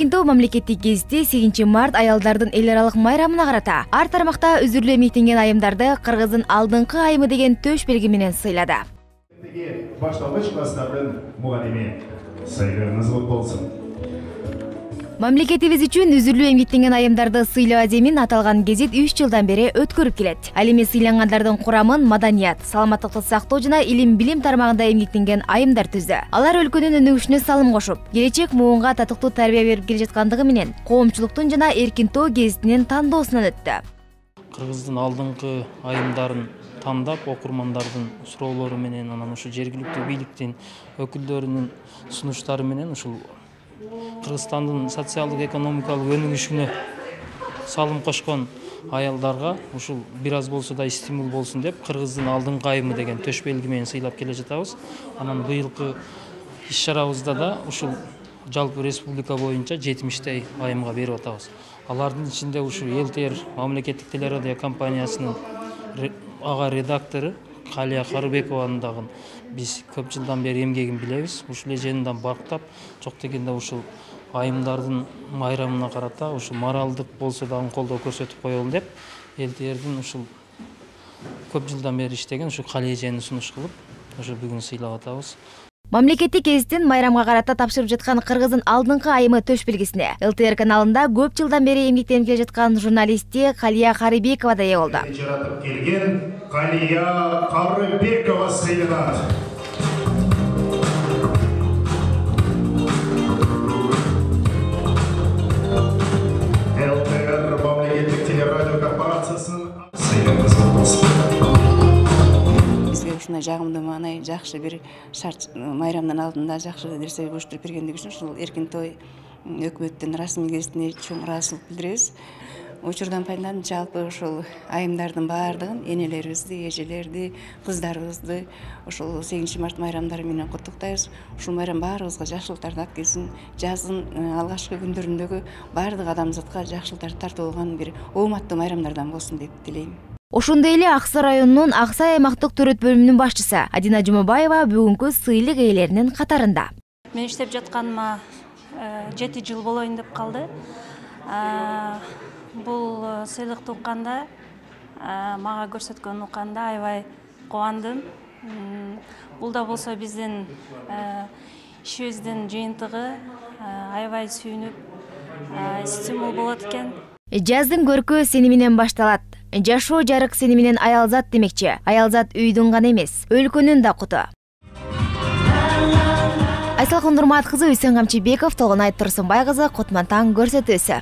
Эркинтоо мамлекеттик гезити 8 март аялдардын эл аралык майрамына карата ар тармакта үзүрүлүп эмгектенген айымдарды Кыргыздын алдыңкы айымы деген төш белги менен сыйлады. Башталгыч класстардын мугалими, сайгыңыз болсун. Мамлекетибиз үчүн үзүрүлүп эмгектенген айымдарды сыйлоо адемин аталган гезит 3 жылдан бери өткөрүп келет. Ал эми сыйлангандардын курамын маданият, саламаттыкты сактоо жана илим-билим тармагында эмгектенген айымдар түздү. Алар өлкөнүн өнүгүшүнө салым кошуп, келечек муунга татыктуу тарбия берип келе жаткандыгы менен коомчулуктун жана Эркинтоо гезитинин тандоосунан өттү. Кыргыздын алдыңкы айымдарын тандап, окурмандардын суроолору менен, анан ушу жергиликтүү бийликтин өкүлдөрүнүн сунуштары менен ушул Кыргызстандын социалдык экономикалык өнүгүшүнө салым кошкон аялдарга ушул бир аз болсо да стимул болсун деп Кыргыздын алдыңкы айымы деген төш белги менен сыйлап келе жатабыз. Анан быйылкы иш-чарабызда да ушул жалпы республика боюнча 70 айымга берип атабыз. Алардын ичинде ушу ЛТР мамлекеттик телерадио компаниясынын ага редактору Калия Карыбекованын дагы биз көп жылдан бери эмгегин билебиз. Ушул эжендан бактап, жок дегенде ушул айымдардын майрамына карата ушул моралдык болсо дагы колдоо көрсөтүп коелу деп ЛТРдин ушул көп жылдан бери иштеген ушул Калия эжени сунуш кылып, ошо бүгүн сыйлап атабыз. Мамлекеттик гезиттин майрамга карата тапшырып жаткан Кыргыздын алдыңкы айымы төш белгисине ЛТР каналында көп жылдан бери эмгектенип келе жаткан журналисти Калия Карыбекова да ээ болду. Жаратып келген Калия Карыбекова сыйланат. ЛТР мамлекеттик телерадио корпорациясынын сыйлыгыңыз болсун. Ушундай жагымдуу маанай жакшы бир шарт майрамдын алдында жакшы нерсе уюштуруп бергендиги үчүн ушул Эркинтоо өкмөттүн расмий гезитине чоң ыраазычылык билдиребиз. Учурдан пайдаланып жалпы ушул айымдардын баардыгын, энелерибизди, эжелерди, кыздарыбызды ушул 8 март майрамдары менен куттуктайбыз. Ушул майрам баарыбызга жакшылыктарды алып келсин. Жаздын алгачкы күндөрүндөгү баардык адамзатка жакшылыктарды тартып алган бир ооматтуу майрамдардан болсун деп тилейм. Ошондой эле Аксай районунун Аксай аймактык төрөт бөлүмүнүн башчысы Адина Жумабаева бүгүнкү сыйлык ээлеринин катарында. Мен иштеп жатканыма 7 жыл болоюн деп калды. Бул сыйлыкты укканда, мага көрсөткөнүн укканда аябай кубандым. Бул да болсо биздин ишибиздин жыйынтыгы, аябай сүйүнүп, стимул болот экен. Жаздын көркү сени менен башталат. Жашоо жарык сени менен аялзат демекчи. Аялзат үйдүн гана эмес, өлкөнүн да куту. Айсалкын Нурмат кызы, Үсөн Камчыбеков, Толгонай Турсунбай кызы, Котман таң көрсөтүүсү.